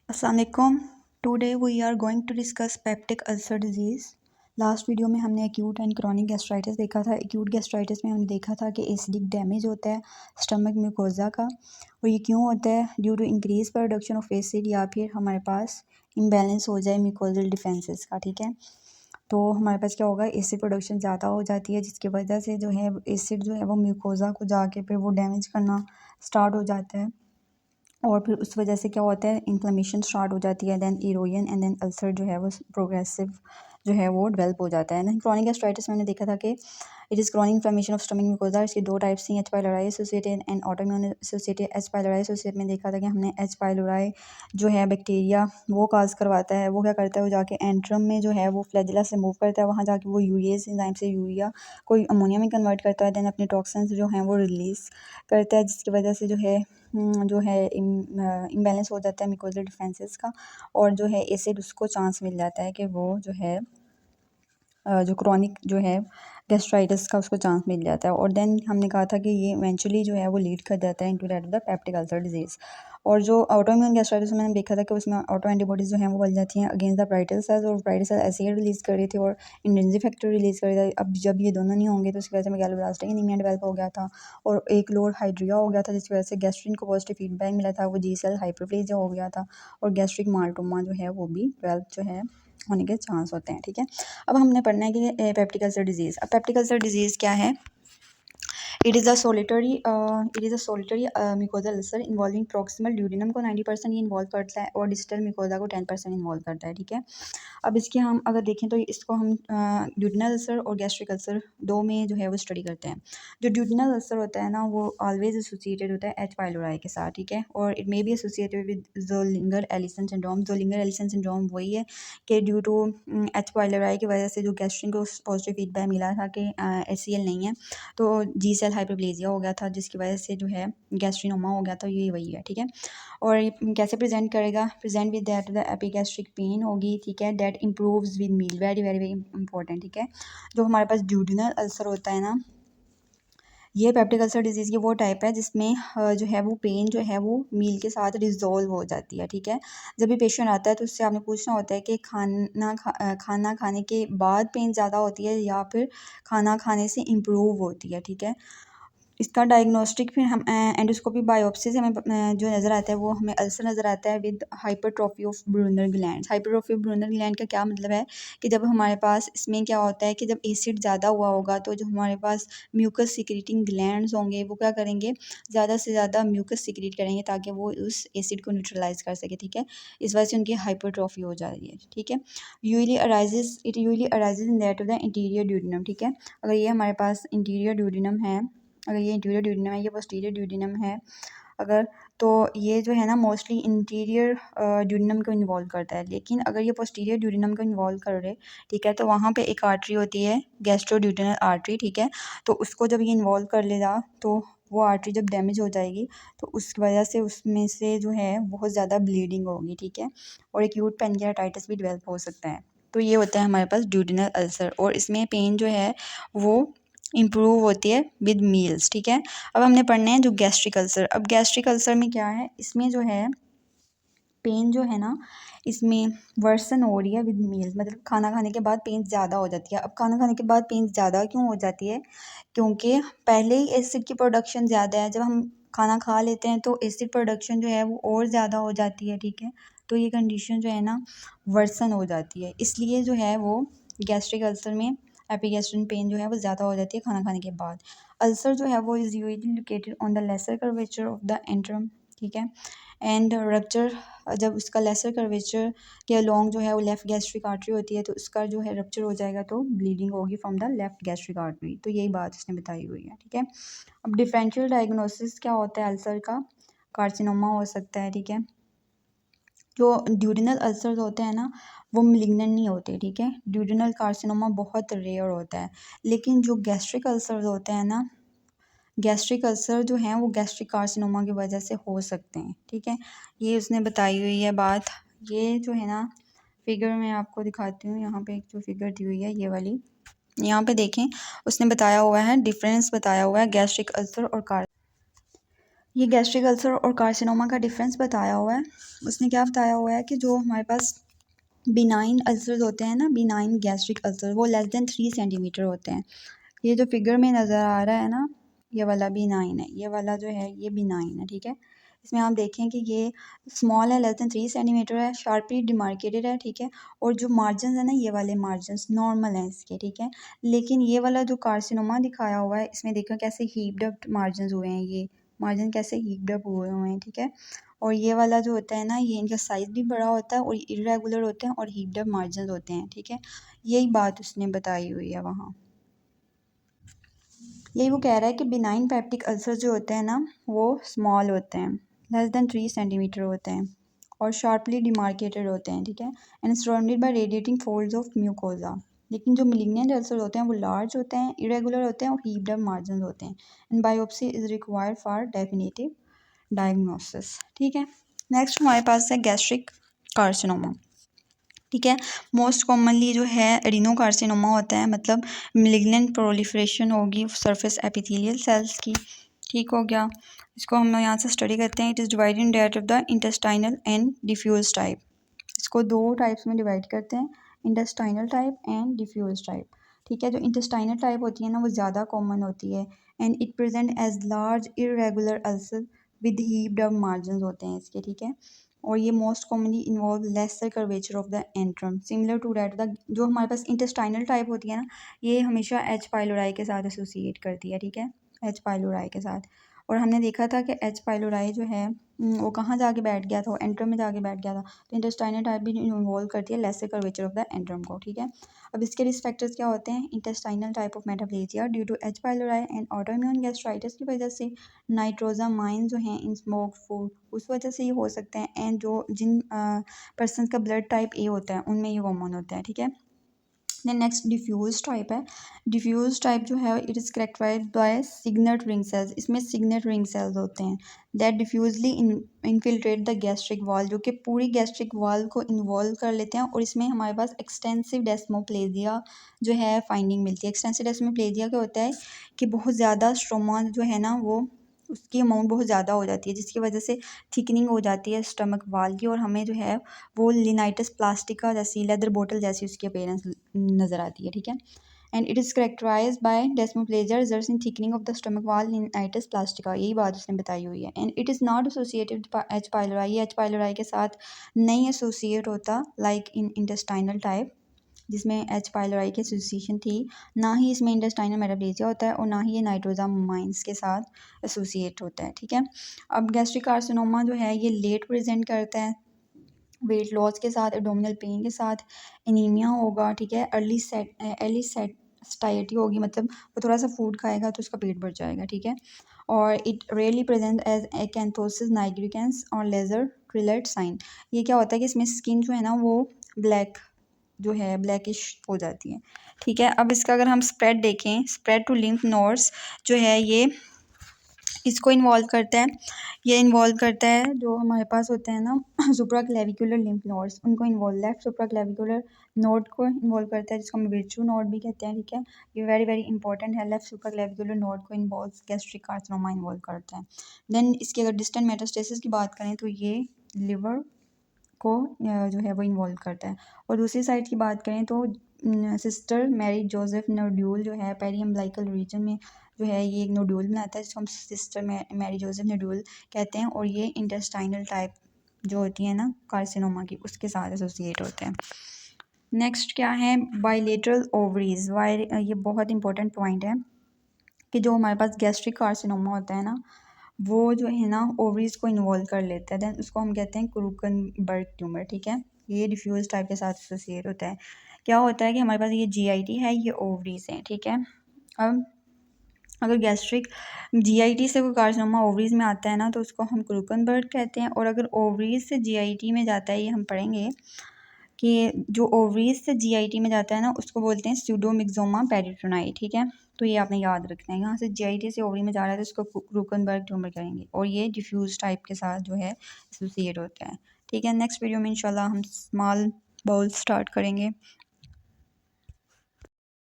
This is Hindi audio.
Assalamualaikum. Today we are going to discuss peptic ulcer disease. Last video में हमने एक्यूट एंड क्रॉनिक गैस्ट्राइटिस देखा था। एक्यूट गैस्ट्राइटिस में हमने देखा था कि एसिडिक डैमेज होता है स्टमक म्यूकोजा का, और ये क्यों होता है? Due to increase production of acid, या फिर हमारे पास इम्बैलेंस हो जाए म्यूकोजल डिफेंसेस का। ठीक है, तो हमारे पास क्या होगा, एसिड प्रोडक्शन ज़्यादा हो जाती है, जिसकी वजह से जो है एसिड जो है वो म्यूकोजा को जाके फिर वो डैमेज करना स्टार्ट हो जाता है, और फिर उस वजह से क्या होता है, इन्फ्लेमेशन स्टार्ट हो जाती है, then erosion and then ulcer जो है वो प्रोग्रेसिव जो है वो डेवलप हो जाता है। देन क्रॉनिक गैस्ट्राइटिस में हमने देखा था कि it is chronic inflammation of stomach mucosa. इसके दो टाइप्स थी, H pylori associated and autoimmune associated. H pylori associated में देखा था कि हमने एच पाइलोराई जो है बैक्टीरिया वो काज करवाता है। वो क्या करता है, वो जाके एंट्रम में जो है वो फ्लैजिला से मूव करता है, वहाँ जाके वो यूरिएज एंजाइम से यूरिया को अमोनिया में कन्वर्ट करता है, देन अपने टॉक्सिन्स जो हैं वो रिलीज़ करता है, जिसकी वजह से जो है इम्बैलेंस हो जाता है म्यूकोजल डिफेंसेस का, और जो है एसिड उसको चांस मिल जाता है कि वो जो है जो क्रॉनिक जो है गैस्ट्राइटिस का उसको चांस मिल जाता है। और देन हमने कहा था कि ये इवेंचुअली जो है वो लीड कर जाता है into that the peptic ulcer disease. और जो ऑटोइम्यून गैस्ट्राइटिस में हमने देखा था कि उसमें ऑटो एंटीबॉडीज़ जो हैं वो बन जाती हैं अगेंस्ट द ब्राइटल सेल्स, और ब्राइटल सेल एसिड रिलीज़ कर रही थी और इंट्रिंसिक फैक्टर रिलीज़ कर रही थी। अब जब ये दोनों नहीं होंगे तो उसकी वजह से मेगालोब्लास्टिक एनीमिया डेवलप हो गया था, और एक लोड हाइड्रिया हो गया था, जिसकी वजह से गैस्ट्रिन को पॉजिटिव फीडबैक मिला था, वो जी सेल हाइपरप्लेजिया हो गया था, और गैस्ट्रिक माल्टोमा जो है वो भी डेवलप जो है होने के चांस होते हैं। ठीक है, अब हमने पढ़ना है कि पेप्टिक अल्सर डिजीज़। अब पेप्टिक अल्सर डिजीज़ क्या है? It is a solitary mucosal ulcer involving proximal duodenum को 90% ये इन्वॉल्व करता है, और डिस्टल म्यूकोजा को 10% इन्वॉल्व करता है। ठीक है, अब इसके हम अगर देखें तो इसको हम ड्यूडेनल अल्सर और गैस्ट्रिक अल्सर दो में जो है वो स्टडी करते हैं। जो ड्यूडेनल अल्सर होता है ना, वो ऑलवेज एसोसिएटेड होता है एच पाइलोराई के साथ। ठीक है, और it may be associated with Zollinger Allison syndrome. Zollinger Allison syndrome वही है कि ड्यू टू एच पाइलोराई की वजह से जो गैस्ट्रिन को पॉजिटिव फीडबैक मिला था कि HCl नहीं है, तो जी सेल हाइपरप्लेजिया हो गया था, जिसकी वजह से जो है गैस्ट्रिनोमा हो गया था। ये वही है। ठीक है, और ये कैसे प्रेजेंट करेगा? Present with that the epigastric pain होगी। ठीक है, that improves with meal, very very very important. ठीक है, जो हमारे पास ड्यूडेनल अल्सर होता है ना, ये पेप्टिक अल्सर डिजीज़ की वो टाइप है जिसमें जो है वो पेन जो है वो मील के साथ रिजॉल्व हो जाती है। ठीक है, जब भी पेशेंट आता है तो उससे आपने पूछना होता है कि खाना खाने के बाद पेन ज़्यादा होती है या फिर खाना खाने से इम्प्रूव होती है। ठीक है, इसका डायग्नोस्टिक फिर हम एंडोस्कोपी बायोप्सी से हमें जो नज़र आता है वो हमें अल्सर नज़र आता है with hypertrophy of Brunner gland. Hypertrophy of Brunner gland का क्या मतलब है कि जब हमारे पास इसमें क्या होता है कि जब एसिड ज़्यादा हुआ होगा तो जो हमारे पास म्यूकस सिक्रीटिंग ग्लैंड्स होंगे वो क्या करेंगे, ज़्यादा से ज़्यादा म्यूकस सिक्रीट करेंगे ताकि वो उस एसिड को न्यूट्रलाइज कर सके। ठीक है, इस वजह से उनकी हाइपरट्रॉफी हो जा रही है। ठीक है, usually arises in that of the interior duodenum. ठीक है, अगर ये हमारे पास इंटीरियर ड्यूडेनम है, अगर ये इंटीरियर ड्यूडेनम है, ये पोस्टीरियर ड्यूडेनम है अगर, तो ये जो है ना मोस्टली इंटीरियर ड्यूडेनम को इन्वॉल्व करता है। लेकिन अगर ये पोस्टीरियर ड्यूडेनम को इन्वॉल्व कर रहे, ठीक है, तो वहाँ पे एक आर्टरी होती है गैस्ट्रोड्यूडेनल आर्टरी। ठीक है, तो उसको जब ये इन्वॉल्व कर लेगा तो वो आर्टरी जब डैमेज हो जाएगी तो उस वजह से उसमें से जो है बहुत ज़्यादा ब्लीडिंग होगी। ठीक है, और एक्यूट पेनक्रियाटाइटिस भी डेवलप हो सकता है। तो ये होता है हमारे पास ड्यूडेनल अल्सर, और इसमें पेन जो है वो इम्प्रूव होती है विद मील्स। ठीक है, अब हमने पढ़ने हैं जो गैस्ट्रिक अल्सर। अब गैस्ट्रिक अल्सर में क्या है, इसमें जो है पेन जो है ना, इसमें वर्सन हो रही है विद मील्स, मतलब खाना खाने के बाद पेन ज़्यादा हो जाती है। अब खाना खाने के बाद पेन ज़्यादा क्यों हो जाती है? क्योंकि पहले ही एसिड की प्रोडक्शन ज़्यादा है, जब हम खाना खा लेते हैं तो एसिड प्रोडक्शन जो है वो और ज़्यादा हो जाती है। ठीक है, तो ये कंडीशन जो है ना वर्सन हो जाती है, इसलिए जो है वो गैस्ट्रिक अल्सर में एपिगैस्ट्रिन पेन जो है वो ज़्यादा हो जाती है खाना खाने के बाद। अल्सर जो है वो is usually located on the lesser curvature of the antrum. ठीक है, एंड रप्चर, जब उसका लेसर कर्वेचर के अलोंग जो है वो लेफ़्ट गैस्ट्रिक आर्टरी होती है, तो उसका जो है रप्चर हो जाएगा तो ब्लीडिंग होगी from the left gastric artery. तो यही बात उसने बताई हुई है। ठीक है, अब डिफरेंशियल डायग्नोसिस क्या होता है अल्सर का? कार्सिनोमा हो सकता है। ठीक है, जो ड्यूडेनल अल्सर्स होते हैं ना वो मलिग्नेंट नहीं होते। ठीक है, ड्यूडेनल कार्सिनोमा बहुत रेयर होता है, लेकिन जो गैस्ट्रिक अल्सर्स होते हैं ना, गैस्ट्रिक अल्सर जो हैं वो गैस्ट्रिक कार्सिनोमा की वजह से हो सकते हैं। ठीक है, ये उसने बताई हुई है बात। ये जो है ना फिगर मैं आपको दिखाती हूँ, यहाँ पे एक जो फिगर दी हुई है ये वाली, यहाँ पे देखें उसने बताया हुआ है डिफरेंस बताया हुआ है गैस्ट्रिक अल्सर और ये गैस्ट्रिक अल्सर और कार्सिनोमा का डिफरेंस बताया हुआ है। उसने क्या बताया हुआ है कि जो हमारे पास बिनाइन अल्सर होते हैं ना, बिनाइन गैस्ट्रिक अल्सर, वो लेस देन 3 सेंटीमीटर होते हैं। ये जो फिगर में नज़र आ रहा है ना, ये वाला बिनाइन है, ये वाला जो है ये बिनाइन है, ठीक है। इसमें आप देखें कि ये स्मॉल है, लेस देन 3 सेंटीमीटर है, शार्पली डिमार्केटेड है, ठीक है। और जो मार्जिन है ना, ये वाले मार्जिन नॉर्मल हैं इसके, ठीक है। लेकिन ये वाला जो कार्सिनोमा दिखाया हुआ है, इसमें देखो कैसे हीप्ड अप मार्जिन हुए हैं, ये मार्जिन कैसे हीप्ड अप हुए हुए हैं, ठीक है। और ये वाला जो होता है ना, ये इनका साइज़ भी बड़ा होता है और इरेगुलर होते हैं और हीप्ड अप मार्जिन होते हैं, ठीक है। यही बात उसने बताई हुई है वहाँ। यही वो कह रहा है कि बिनाइन पेप्टिक अल्सर जो होते हैं ना, वो स्मॉल होते हैं, लेस देन 3 सेंटीमीटर होते हैं और शार्पली डिमार्केटेड होते हैं, ठीक है। And surrounded by radiating folds of mucosa. लेकिन जो मिलिग्नेंट अल्सर होते हैं वो लार्ज होते हैं, इरेगुलर होते हैं और हीप्ड अप मार्जिन होते हैं। And biopsy is required for definitive diagnosis, ठीक है। नेक्स्ट हमारे पास है गैस्ट्रिक कार्सिनोमा, ठीक है। मोस्ट कॉमनली जो है एडिनोकार्सिनोमा होता है, मतलब मिलिग्नेंट प्रोलिफरेशन होगी सरफेस एपिथेलियल सेल्स की, ठीक हो गया। इसको हम यहाँ से स्टडी करते हैं। It is divided in that of the intestinal and diffuse type. इसको दो टाइप्स में डिवाइड करते हैं, intestinal type and diffuse type, ठीक है। जो इंटेस्टाइनल टाइप होती है ना, वो ज़्यादा कॉमन होती है and it present as large irregular ulcer with heaped up margin होते हैं इसके, ठीक है। और ये most commonly involve lesser curvature of the antrum similar to that the, जो हमारे पास इंटेस्टाइनल टाइप होती है ना, ये हमेशा एच पाइलोराई के साथ एसोसिएट करती है, ठीक है, एच पाइलोराई के साथ। और हमने देखा था कि एच पाइलोराई जो है वो कहाँ जाके बैठ गया था, वो एंट्रम में जाके बैठ गया था। तो इंटेस्टाइनल टाइप भी इन्वॉल्व करती है laser curvature of the antrum को, ठीक है। अब इसके रिस्क फैक्टर्स क्या होते हैं? Intestinal type of metaplasia due to H pylori and autoimmune gastritis की वजह से, नाइट्रोजामाइन जो हैं इन स्मोक फूड उस वजह से ये हो सकते हैं, एंड जो जिन पर्सन का ब्लड टाइप ए होता है उनमें ये कॉमन होता है, ठीक है। देन नेक्स्ट डिफ्यूज टाइप है। डिफ्यूज टाइप जो है it is characterized by signet ring cells. इसमें सिग्नट रिंग सेल्स होते हैं that diffusely infiltrate the gastric wall, जो कि पूरी गैस्ट्रिक वॉल को इन्वॉल्व कर लेते हैं। और इसमें हमारे पास एक्सटेंसिव डेस्मोप्लेजिया जो है फाइंडिंग मिलती है। एक्सटेंसिव डेस्मोप्लेजिया क्या होता है कि बहुत ज़्यादा स्ट्रोमा जो है ना, वो उसकी अमाउंट बहुत ज़्यादा हो जाती है, जिसकी वजह से थिकनिंग हो जाती है स्टमक वाल की, और हमें जो है वो लिनाइटिस प्लास्टिका जैसी लेदर बोतल जैसी उसकी अपीयरेंस नज़र आती है, ठीक है। And it is characterized by desmoplasia results in thickening of the stomach wall linitis plastica, यही बात उसने बताई हुई है। And it is not associated H pylori, ये एच पाइलोराई के साथ नहीं एसोसिएट होता लाइक इन इंटेस्टाइनल टाइप जिसमें एच पाइलोराई की एसोसिएशन थी। ना ही इसमें इंटेस्टाइनल मेटाप्लेजिया होता है और ना ही ये नाइट्रोजामाइंस के साथ एसोसिएट होता है, ठीक है। अब गैस्ट्रिक कार्सिनोमा जो है ये लेट प्रेजेंट करता है, वेट लॉस के साथ, एब्डोमिनल पेन के साथ, एनीमिया होगा, ठीक है। अर्ली सेटिटी होगी, मतलब वो थोड़ा सा फूड खाएगा तो उसका पेट भर जाएगा, ठीक है। और it really present as acanthosis nigricans और लेजर ट्रिलेट साइन। ये क्या होता है कि इसमें स्किन जो है ना वो ब्लैक जो है ब्लैकिश हो जाती है, ठीक है। अब इसका अगर हम स्प्रेड देखें, स्प्रेड टू लिम्फ नोड्स जो है ये इसको इन्वॉल्व करता है। ये इन्वॉल्व करता है जो हमारे पास होते हैं ना सुप्रा क्लेविकुलर लिम्फ नोड्स, उनको इन्वॉल्व, लेफ्ट सुप्रा क्लेविकुलर नोड को इन्वॉल्व करता है, जिसको हम विर्चू नोड भी कहते हैं, ठीक है। ये वेरी वेरी इंपॉर्टेंट है, लेफ्ट सुप्रा क्लेविकुलर नोड को इन्वॉल्व गैस्ट्रिक कार्सिनोमा इन्वॉल्व करता है। देन इसकी अगर डिस्टेंट मेटास्टेसिस की बात करें तो ये लिवर को जो है वो इन्वॉल्व करता है। और दूसरी साइड की बात करें तो सिस्टर मैरी जोसेफ नोड्यूल जो है पेरी अम्बिलिकल रीजन में जो है ये एक नोड्यूल बनाता है, जिसको हम सिस्टर मैरी जोसेफ नोड्यूल कहते हैं। और ये इंटेस्टाइनल टाइप जो होती है ना कार्सिनोमा की, उसके साथ एसोसिएट होते हैं। नेक्स्ट क्या है? Bilateral ovaries. ये बहुत इंपॉर्टेंट पॉइंट है कि जो हमारे पास गैस्ट्रिक कार्सिनोमा होता है ना, वो जो है ना ओवरीज को इन्वॉल्व कर लेता है, देन उसको हम कहते हैं क्रूकनबर्ग ट्यूमर, ठीक है। ये डिफ्यूज टाइप के साथ एसोसिएट होता है। क्या होता है कि हमारे पास ये जीआईटी है, ये ओवरीज है, ठीक है। अब अगर गैस्ट्रिक जीआईटी से कोई कार्सिनोमा ओवरीज में आता है ना, तो उसको हम क्रूकनबर्ग कहते हैं। और अगर ओवरीज से जीआईटी में जाता है, ये हम पढ़ेंगे कि जो ओवरीज से जीआईटी में जाता है ना, उसको बोलते हैं स्यूडोमिक्सोमा पेरिटोनाई, ठीक है। तो ये आपने याद रखना है, यहाँ से जीआईटी से ओवरी में जा रहा है तो इसको क्रूकनबर्ग ट्यूमर करेंगे। और ये डिफ्यूज टाइप के साथ जो है एसोसिएट होता है, ठीक है। नेक्स्ट वीडियो में इंशाल्लाह हम स्मॉल बाउल स्टार्ट करेंगे।